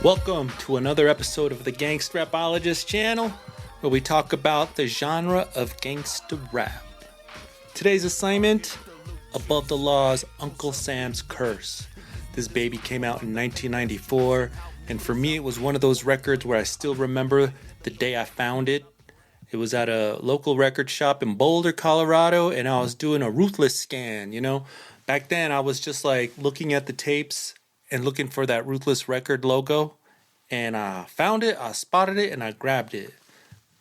Welcome to another episode of the Gangsta Rapologist channel, where we talk about the genre of gangsta rap. Today's assignment, Above the Law's Uncle Sam's Curse. This baby came out in 1994, and for me it was one of those records where I still remember the day I found it. It was at a local record shop in Boulder, Colorado, and I was doing a ruthless scan, Back then I was just like looking at the tapes and looking for that Ruthless Record logo, and I found it, I spotted it, and I grabbed it.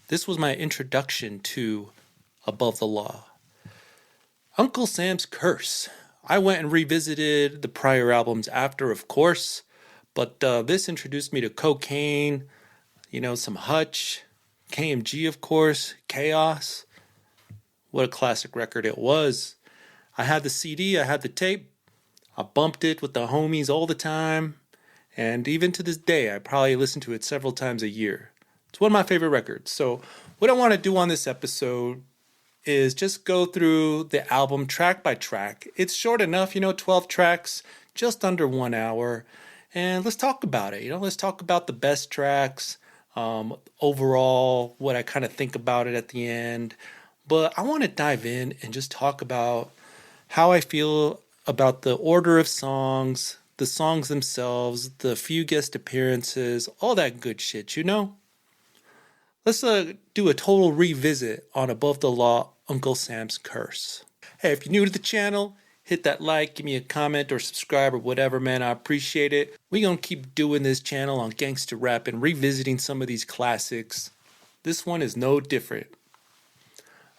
This was my introduction to Above the Law. Uncle Sam's Curse. I went and revisited the prior albums after, of course, but this introduced me to Cocaine, some Hutch, KMG, of course, Chaos. What a classic record it was. I had the CD, I had the tape. I bumped it with the homies all the time. And even to this day, I probably listen to it several times a year. It's one of my favorite records. So what I want to do on this episode is just go through the album track by track. It's short enough, 12 tracks, just under 1 hour. And let's talk about it. Let's talk about the best tracks, overall, what I kind of think about it at the end. But I want to dive in and just talk about how I feel about the order of songs, the songs themselves, the few guest appearances, all that good shit, Let's do a total revisit on Above the Law, Uncle Sam's Curse. Hey, if you're new to the channel, hit that like, give me a comment or subscribe or whatever, man. I appreciate it. We're going to keep doing this channel on gangster rap and revisiting some of these classics. This one is no different.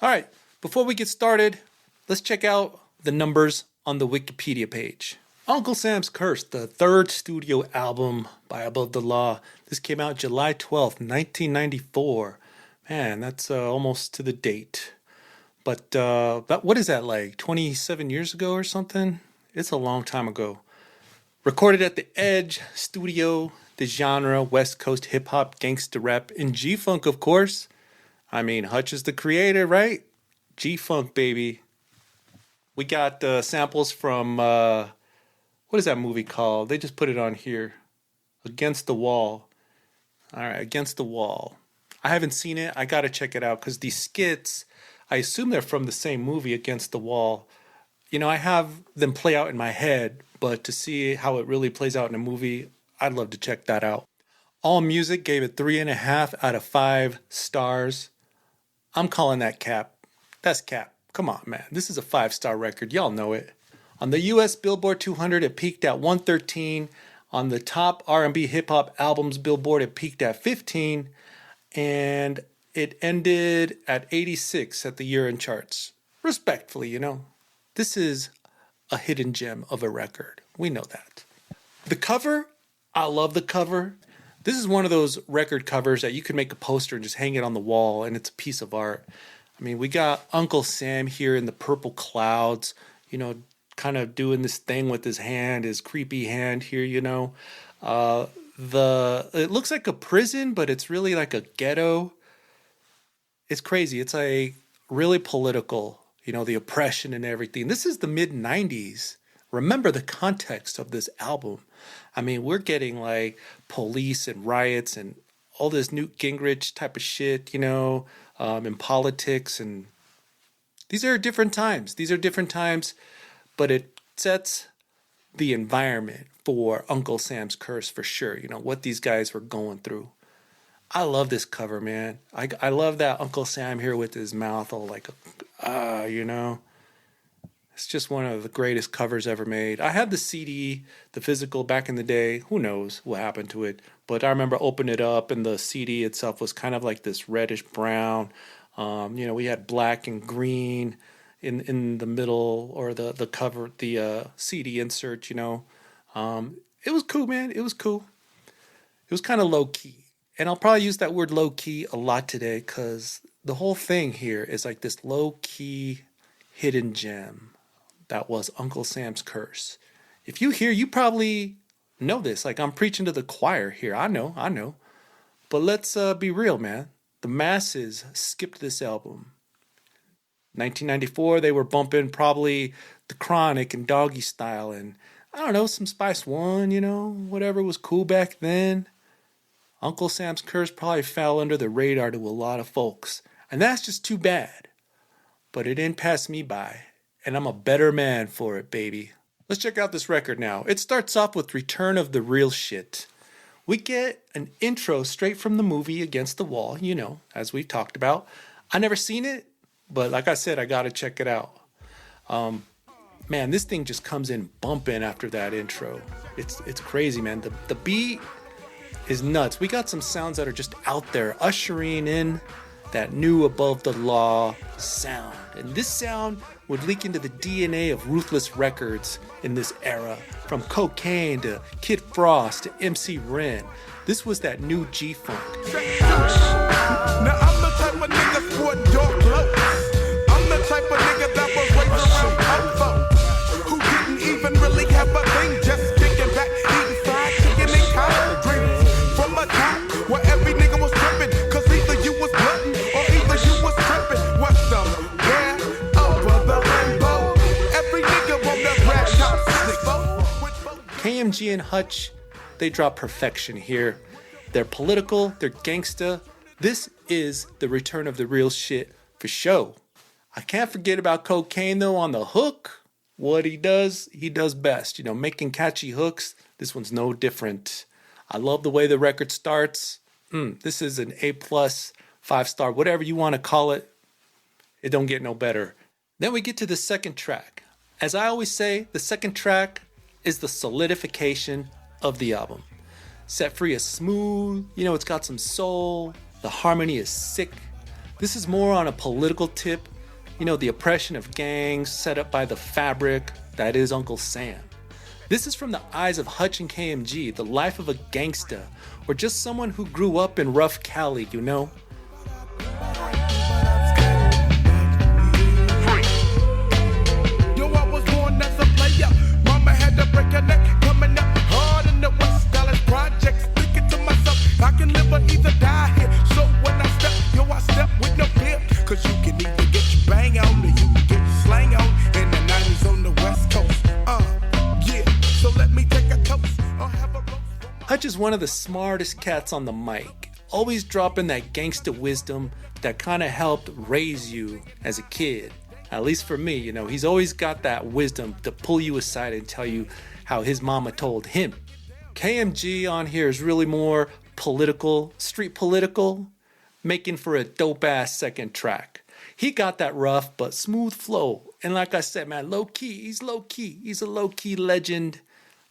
All right, before we get started, let's check out the numbers on the Wikipedia page. Uncle Sam's Curse, the third studio album by Above the Law. This came out July 12th, 1994. Man, that's almost to the date. But what is that, like 27 years ago or something? It's a long time ago. Recorded at the Edge Studio, the genre, West Coast hip-hop, gangsta rap, and G-Funk, of course. I mean, Hutch is the creator, right? G-Funk, baby. We got samples from, what is that movie called? They just put it on here. Against the Wall. All right, Against the Wall. I haven't seen it. I got to check it out because these skits, I assume they're from the same movie, Against the Wall. I have them play out in my head, but to see how it really plays out in a movie, I'd love to check that out. All Music gave it 3.5 out of 5 stars. I'm calling that cap. That's cap. Come on, man. This is a 5-star record. Y'all know it. On the US Billboard 200, it peaked at 113. On the top R&B hip-hop albums Billboard, it peaked at 15. And it ended at 86 at the year-end charts. Respectfully, This is a hidden gem of a record. We know that. The cover, I love the cover. This is one of those record covers that you can make a poster and just hang it on the wall, and it's a piece of art. I mean, we got Uncle Sam here in the purple clouds, kind of doing this thing with his hand, his creepy hand here, It looks like a prison, but it's really like a ghetto. It's crazy. It's like really political, the oppression and everything. This is the mid-90s. Remember the context of this album. I mean, we're getting like police and riots and all this Newt Gingrich type of shit, in politics. And these are different times. But it sets the environment for Uncle Sam's Curse for sure. What these guys were going through. I love this cover, man. I love that Uncle Sam here with his mouth all like, It's just one of the greatest covers ever made. I had the CD, the physical, back in the day. Who knows what happened to it? But I remember opening it up, and the CD itself was kind of like this reddish brown. We had black and green in the middle, or the cover, the CD insert. It was cool, man. It was cool. It was kind of low key, and I'll probably use that word low key a lot today because the whole thing here is like this low key hidden gem. That was Uncle Sam's Curse. If you hear, you probably know this. Like, I'm preaching to the choir here. I know. But let's be real, man. The masses skipped this album. 1994, they were bumping probably The Chronic and Doggy Style and I don't know, some Spice One, whatever was cool back then. Uncle Sam's Curse probably fell under the radar to a lot of folks. And that's just too bad. But it didn't pass me by. And I'm a better man for it, baby. Let's check out this record now. It starts off with Return of the Real Shit. We get an intro straight from the movie Against the Wall, as we've talked about. I never seen it, but like I said, I gotta check it out. Man, this thing just comes in bumping after that intro. It's crazy, man. The beat is nuts. We got some sounds that are just out there, ushering in that new Above the Law sound. And this sound would leak into the DNA of Ruthless Records in this era, from Cocaine to Kid Frost to MC Ren. This was that new G-Funk. Now I'm the type of nigga for dark looks. I'm the type of nigga that was raised around comfort, who didn't even really have a thing, just kicking back, eating fried chicken and collard greens from a top where every nigga was tripping, cause either you was glutton or either you was tripping. What's the where over the rainbow? Every nigga on the rap top. KMG and Hutch, they drop perfection here. They're political, they're gangsta. This is the return of the real shit for show. I can't forget about Cocaine though on the hook. What he does best. Making catchy hooks. This one's no different. I love the way the record starts. This is an A+, 5-star, whatever you want to call it. It don't get no better. Then we get to the second track. As I always say, the second track is the solidification of the album. Set Free is smooth, it's got some soul, the harmony is sick. This is more on a political tip, the oppression of gangs set up by the fabric that is Uncle Sam. This is from the eyes of Hutch and KMG, the life of a gangsta, or just someone who grew up in rough Cali, I can live or either die here. So when I step with no fear. Cause you can either get your bang on or you can get your slang on. In the 90s on the West Coast. Yeah. So let me take a toast. Have a roast. Hutch is one of the smartest cats on the mic. Always dropping that gangsta wisdom that kind of helped raise you as a kid. At least for me, he's always got that wisdom to pull you aside and tell you how his mama told him. KMG on here is really more political, street political, making for a dope-ass second track. He got that rough but smooth flow. And like I said, man, low-key. He's low-key. He's a low-key legend,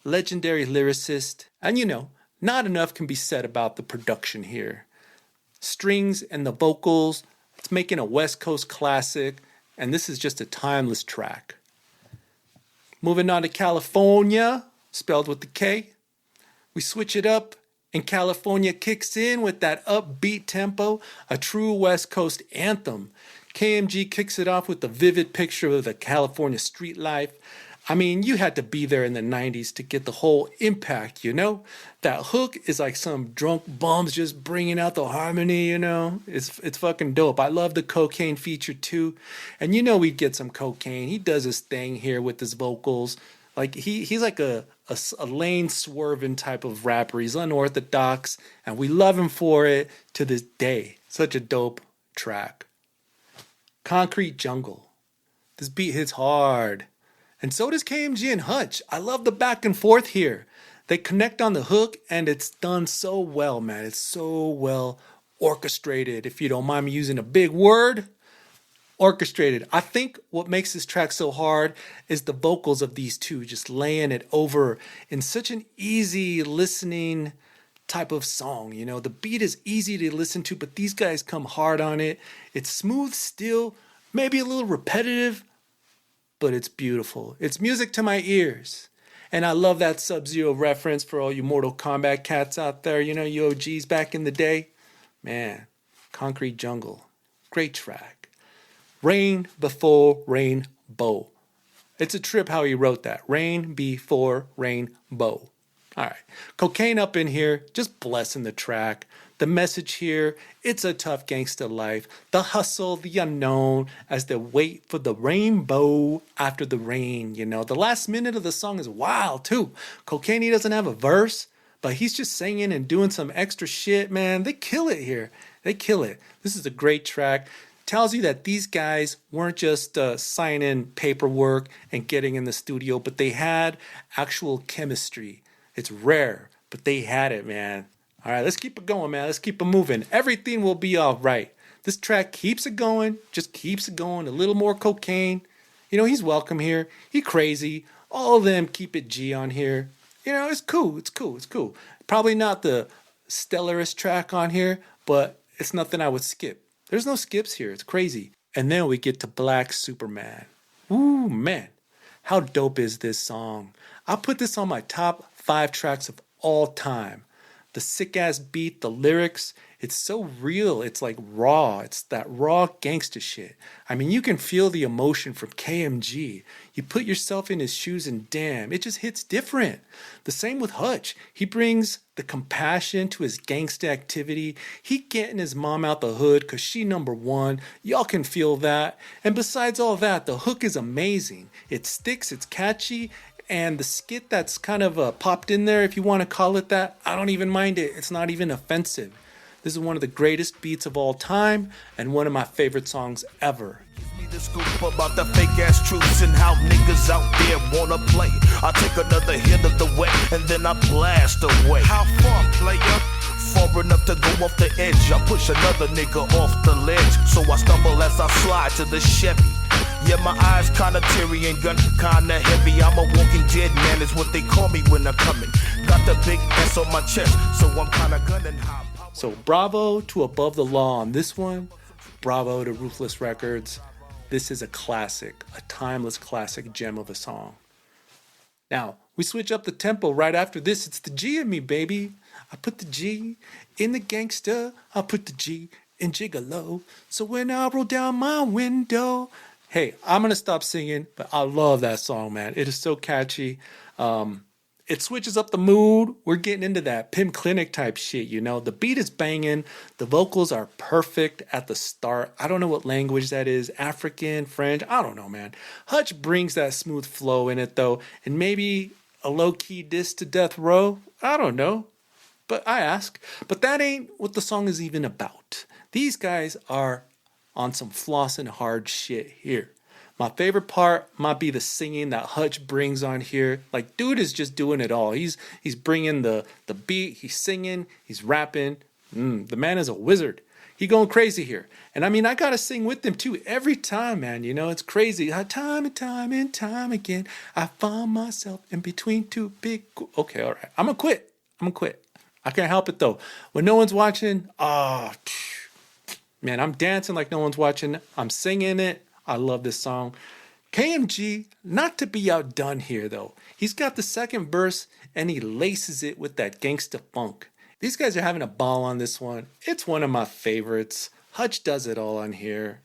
legendary lyricist. And not enough can be said about the production here. Strings and the vocals, it's making a West Coast classic, and this is just a timeless track. Moving on to California, spelled with the K. We switch it up, and California kicks in with that upbeat tempo, a true West Coast anthem. KMG kicks it off with a vivid picture of the California street life. I mean, you had to be there in the 90s to get the whole impact, That hook is like some drunk bums just bringing out the harmony, It's fucking dope. I love the Cocaine feature too. And we'd get some Cocaine. He does his thing here with his vocals. Like he's like a lane swerving type of rapper. He's unorthodox, and we love him for it to this day. Such a dope track. Concrete Jungle. This beat hits hard. And so does KMG and Hutch. I love the back and forth here. They connect on the hook, and it's done so well, man. It's so well orchestrated. If you don't mind me using a big word, orchestrated. I think what makes this track so hard is the vocals of these two, just laying it over in such an easy listening type of song. The beat is easy to listen to, but these guys come hard on it. It's smooth still, maybe a little repetitive, but it's beautiful. It's music to my ears. And I love that Sub-Zero reference for all you Mortal Kombat cats out there, you OGs back in the day. Man, Concrete Jungle, great track. Rain Before Rainbow. It's a trip how he wrote that. Rain before rainbow. All right. Cocaine up in here, just blessing the track. The message here, it's a tough gangster life. The hustle, the unknown, as they wait for the rainbow after the rain. You know, the last minute of the song is wild too. Cocaine doesn't have a verse, but he's just singing and doing some extra shit, man. They kill it here. They kill it. This is a great track. Tells you that these guys weren't just signing paperwork and getting in the studio, but they had actual chemistry. It's rare, but they had it, man. All right, let's keep it going, man. Let's keep it moving. Everything will be all right. This track keeps it going, just keeps it going. A little more cocaine. You know, he's welcome here. He crazy. All of them keep it G on here. You know, it's cool. It's cool. It's cool. Probably not the stellarest track on here, but it's nothing I would skip. There's no skips here. It's crazy. And then we get to Black Superman. Ooh, man. How dope is this song? I'll put this on my top 5 tracks of all time. The sick ass beat, the lyrics, it's so real. It's like raw. It's that raw gangster shit. I mean, you can feel the emotion from KMG. You put yourself in his shoes and damn, it just hits different. The same with Hutch. He brings the compassion to his gangsta activity. He getting his mom out the hood because she number one. Y'all can feel that. And besides all that, the hook is amazing. It sticks, it's catchy. And the skit that's kind of popped in there, if you want to call it that, I don't even mind it. It's not even offensive. This is one of the greatest beats of all time and one of my favorite songs ever. The scoop about the fake ass truths and how niggas out there wanna play. I take another hit of the wet and then I blast away. How far, player? Far enough to go off the edge. I push another nigga off the ledge, so I stumble as I slide to the Chevy. Yeah, my eyes kinda teary and gun kinda heavy. I'm a walking dead man, is what they call me when I'm coming. Got the big S on my chest, so I'm kinda gunning high. So bravo to Above the Law on this one. Bravo to Ruthless Records. This is a classic, a timeless classic gem of a song. Now, we switch up the tempo right after this. It's the G in me, baby. I put the G in the gangster. I put the G in gigolo. So when I roll down my window... Hey, I'm going to stop singing, but I love that song, man. It is so catchy. It switches up the mood. We're getting into that Pimp Clinic type shit, you know. The beat is banging. The vocals are perfect at the start. I don't know what language that is. African, French, I don't know, man. Hutch brings that smooth flow in it, though. And maybe a low-key diss to Death Row. I don't know. But I ask. But that ain't what the song is even about. These guys are on some flossing hard shit here. My favorite part might be the singing that Hutch brings on here. Like, dude is just doing it all. He's bringing the beat, he's singing, he's rapping. The man is a wizard. He going crazy here. And I mean, I gotta sing with him too every time, man. You know, it's crazy. Time and time and time again, I find myself in between two big... Okay, all right. I'm gonna quit. I can't help it though. When no one's watching, man, I'm dancing like no one's watching. I'm singing it. I love this song. KMG, not to be outdone here, though. He's got the second verse, and he laces it with that gangsta funk. These guys are having a ball on this one. It's one of my favorites. Hutch does it all on here.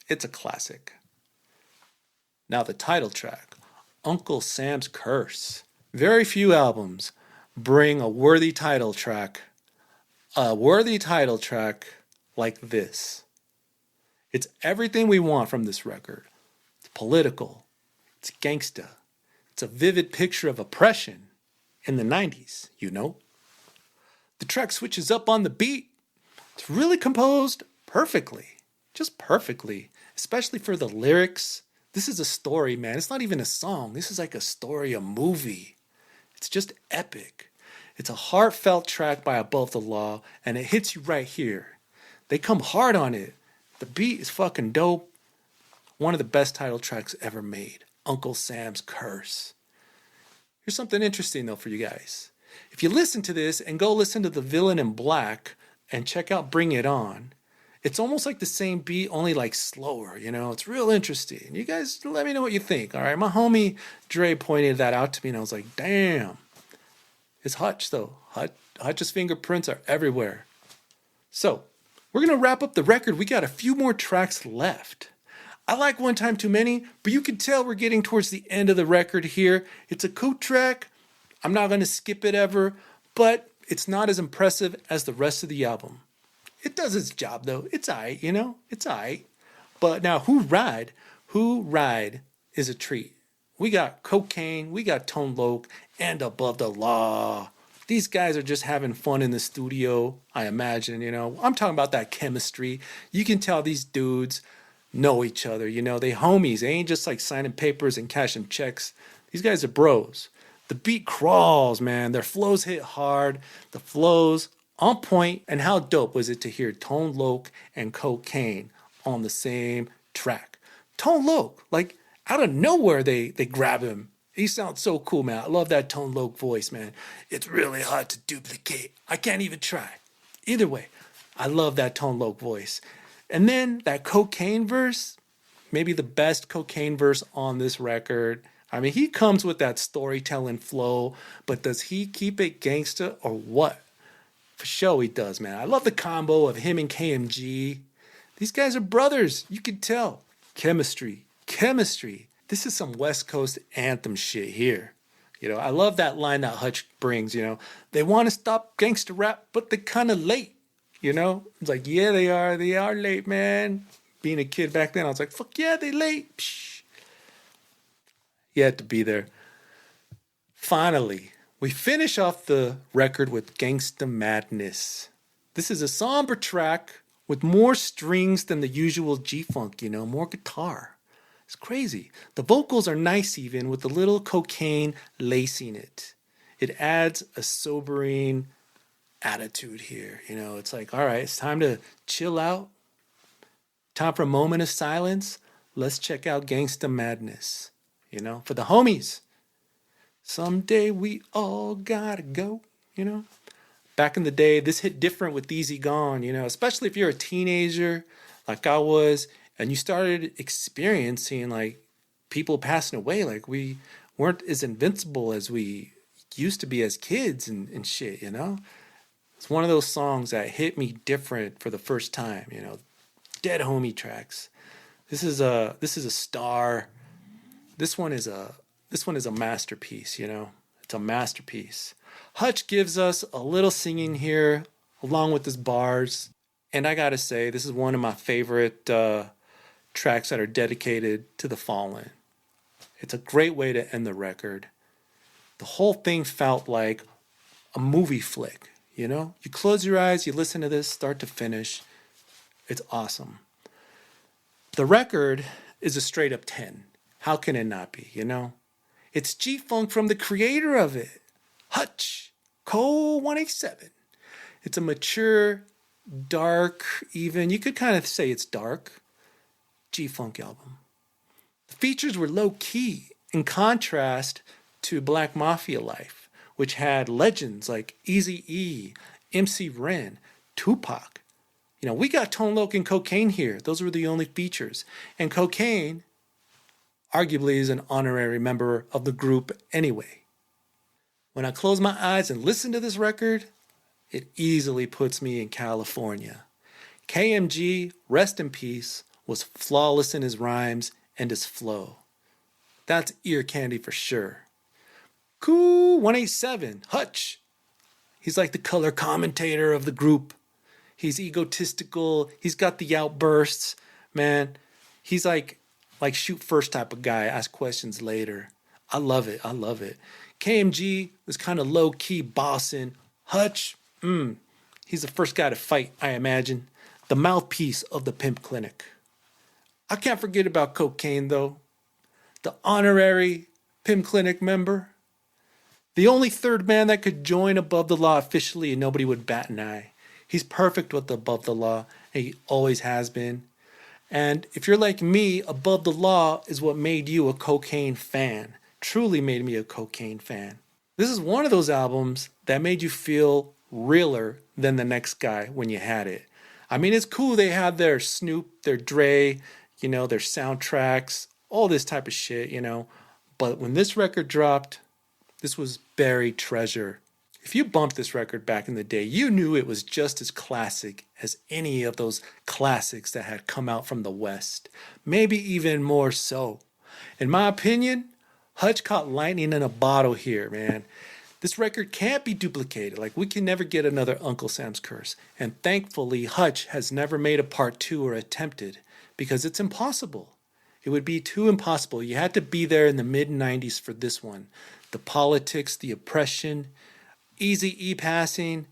It's a classic. Now the title track, Uncle Sam's Curse. Very few albums bring a worthy title track like this. It's everything we want from this record. It's political. It's gangsta. It's a vivid picture of oppression in the 90s, you know. The track switches up on the beat. It's really composed perfectly. Just perfectly. Especially for the lyrics. This is a story, man. It's not even a song. This is like a story, a movie. It's just epic. It's a heartfelt track by Above the Law, and it hits you right here. They come hard on it. The beat is fucking dope. One of the best title tracks ever made. Uncle Sam's Curse. Here's something interesting though for you guys. If you listen to this and go listen to The Villain in Black and check out Bring It On, it's almost like the same beat, only like slower, you know? It's real interesting. You guys let me know what you think, all right? My homie Dre pointed that out to me and I was like, damn. It's Hutch though. Hutch's fingerprints are everywhere. So, we're going to wrap up the record. We got a few more tracks left. I like One Time Too Many, but you can tell we're getting towards the end of the record here. It's a cool track. I'm not going to skip it ever, but It's not as impressive as the rest of the album. It does its job though. It's aight, you know? It's aight. But now Who Ride? Who Ride is a treat. We got Cocaine, we got Tone Loc, and Above the Law. These guys are just having fun in the studio, I imagine, you know. I'm talking about that chemistry. You can tell these dudes know each other, you know. They homies. They ain't just like signing papers and cashing checks. These guys are bros. The beat crawls, man. Their flows hit hard. The flows on point. And how dope was it to hear Tone Loc and Cocaine on the same track? Tone Loc, like out of nowhere, they grab him. He sounds so cool, man. I love that Tone Loc voice, man. It's really hard to duplicate. I can't even try. Either way, I love that Tone Loc voice. And then that Cocaine verse, maybe the best Cocaine verse on this record. I mean, he comes with that storytelling flow, but does he keep it gangsta or what? For sure he does, man. I love the combo of him and KMG. These guys are brothers. You can tell. Chemistry. This is some West Coast anthem shit here. You know, I love that line that Hutch brings, you know. They want to stop gangster rap, but they're kind of late, you know. It's like, yeah, they are late, man. Being a kid back then, I was like, fuck yeah, they late. Psh. You had to be there. Finally, we finish off the record with Gangsta Madness. This is a somber track with more strings than the usual G-Funk, you know, more guitar. It's crazy. The vocals are nice even with a little cocaine lacing it. It adds a sobering attitude here. You know, it's like, all right, it's time to chill out. Time for a moment of silence. Let's check out Gangsta Madness. You know, for the homies. Someday we all gotta go, you know. Back in the day, this hit different with Easy Gone, you know, especially if you're a teenager like I was, and you started experiencing like people passing away. Like we weren't as invincible as we used to be as kids and shit, you know? It's one of those songs that hit me different for the first time, you know. Dead homie tracks. This is a star. This one is a masterpiece, you know. It's a masterpiece. Hutch gives us a little singing here along with his bars. And I gotta say, this is one of my favorite tracks that are dedicated to the fallen. It's a great way to end the record. The whole thing felt like a movie flick, you know? You close your eyes, you listen to this start to finish. It's awesome. The record is a straight up 10. How can it not be, you know? It's G-Funk from the creator of it, Hutch, Cole 187. It's a mature, dark, even, you could kind of say it's dark, G-Funk album. The features were low-key in contrast to Black Mafia Life, which had legends like Eazy-E, MC Ren, Tupac. You know, we got Tone Loc and Cocaine here. Those were the only features. And Cocaine arguably is an honorary member of the group anyway. When I close my eyes and listen to this record, it easily puts me in California. KMG, rest in peace, was flawless in his rhymes and his flow. That's ear candy for sure. Cool 187, Hutch. He's like the color commentator of the group. He's egotistical. He's got the outbursts. Man, he's like shoot first type of guy, ask questions later. I love it. KMG was kind of low-key bossing. Hutch, he's the first guy to fight, I imagine. The mouthpiece of the Pimp Clinic. I can't forget about Cocaine, though. The honorary Pimp Clinic member. The only third man that could join Above the Law officially and nobody would bat an eye. He's perfect with Above the Law, and he always has been. And if you're like me, Above the Law is what made you a Cocaine fan. Truly made me a Cocaine fan. This is one of those albums that made you feel realer than the next guy when you had it. I mean, it's cool they had their Snoop, their Dre, you know, their soundtracks, all this type of shit, you know. But when this record dropped, this was buried treasure. If you bumped this record back in the day, you knew it was just as classic as any of those classics that had come out from the West. Maybe even more so. In my opinion, Hutch caught lightning in a bottle here, man. This record can't be duplicated. Like, we can never get another Uncle Sam's Curse. And thankfully, Hutch has never made a part 2 or attempted, because it's impossible. It would be too impossible. You had to be there in the mid-90s for this one. The politics, the oppression, easy e-passing.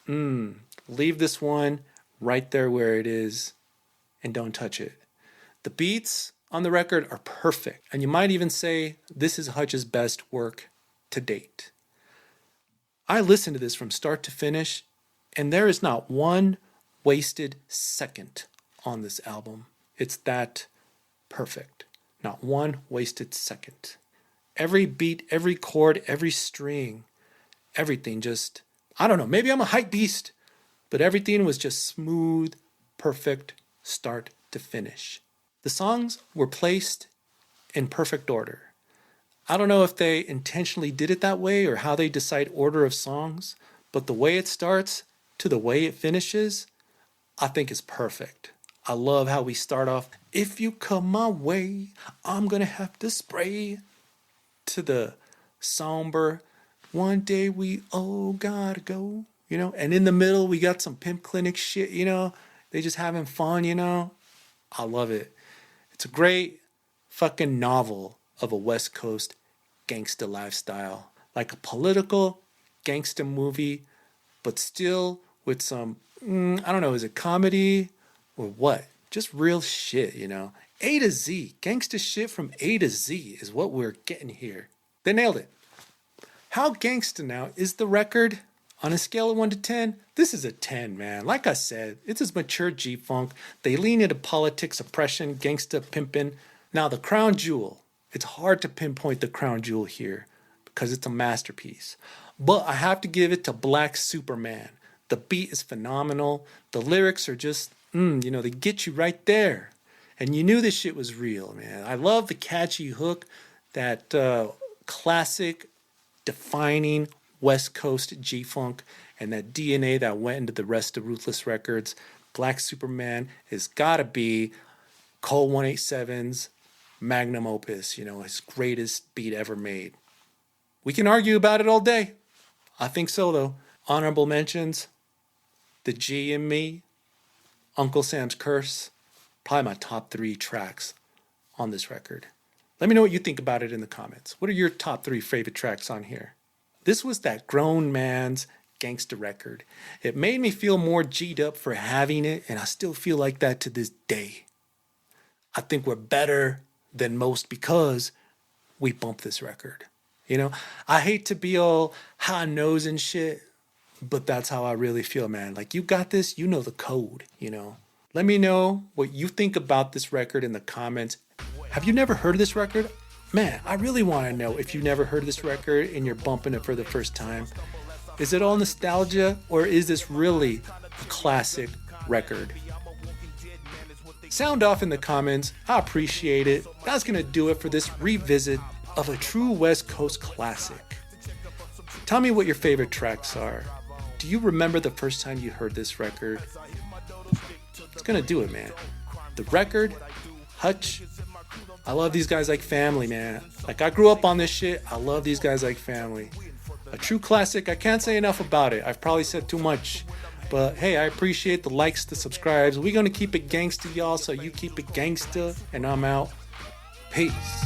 Leave this one right there where it is and don't touch it. The beats on the record are perfect. And you might even say this is Hutch's best work to date. I listened to this from start to finish, and there is not one wasted second on this album. It's that perfect. Not one wasted second. Every beat, every chord, every string, everything just, I don't know, maybe I'm a hype beast, but everything was just smooth, perfect, start to finish. The songs were placed in perfect order. I don't know if they intentionally did it that way or how they decide order of songs, but the way it starts to the way it finishes, I think is perfect. I love how we start off, if you come my way, I'm gonna have to spray, to the somber, one day we all gotta go, you know, and in the middle we got some pimp clinic shit, you know, they just having fun, you know. I love it. It's a great fucking novel of a West Coast gangsta lifestyle, like a political gangsta movie, but still with some, I don't know, is it comedy or what? Just real shit, you know. A to Z, gangsta shit from A to Z is what we're getting here. They nailed it. How gangsta now is the record? On a scale of 1 to 10, this is a 10, man. Like I said, it's as mature G-Funk. They lean into politics, oppression, gangsta, pimpin'. Now, the crown jewel. It's hard to pinpoint the crown jewel here because it's a masterpiece. But I have to give it to Black Superman. The beat is phenomenal. The lyrics are just, you know, they get you right there. And you knew this shit was real, man. I love the catchy hook, that classic, defining West Coast G-Funk, and that DNA that went into the rest of Ruthless Records. Black Superman has got to be Cole 187's magnum opus, you know, his greatest beat ever made. We can argue about it all day. I think so, though. Honorable mentions, The G in Me, Uncle Sam's Curse, probably my top 3 tracks on this record. Let me know what you think about it in the comments. What are your top 3 favorite tracks on here? This was that grown man's gangster record. It made me feel more G'd up for having it, and I still feel like that to this day. I think we're better than most because we bumped this record. You know, I hate to be all high nose and shit, but that's how I really feel, man. Like, you got this, you know the code, you know. Let me know what you think about this record in the comments. Have you never heard of this record? Man, I really want to know if you never heard of this record and you're bumping it for the first time. Is it all nostalgia, or is this really a classic record? Sound off in the comments. I appreciate it. That's going to do it for this revisit of a true West Coast classic. Tell me what your favorite tracks are. Do you remember the first time you heard this record? It's going to do it, man. The record, Hutch. I love these guys like family, man. Like, I grew up on this shit. I love these guys like family. A true classic. I can't say enough about it. I've probably said too much. But hey, I appreciate the likes, the subscribes. We're going to keep it gangsta, y'all, so you keep it gangsta. And I'm out. Peace.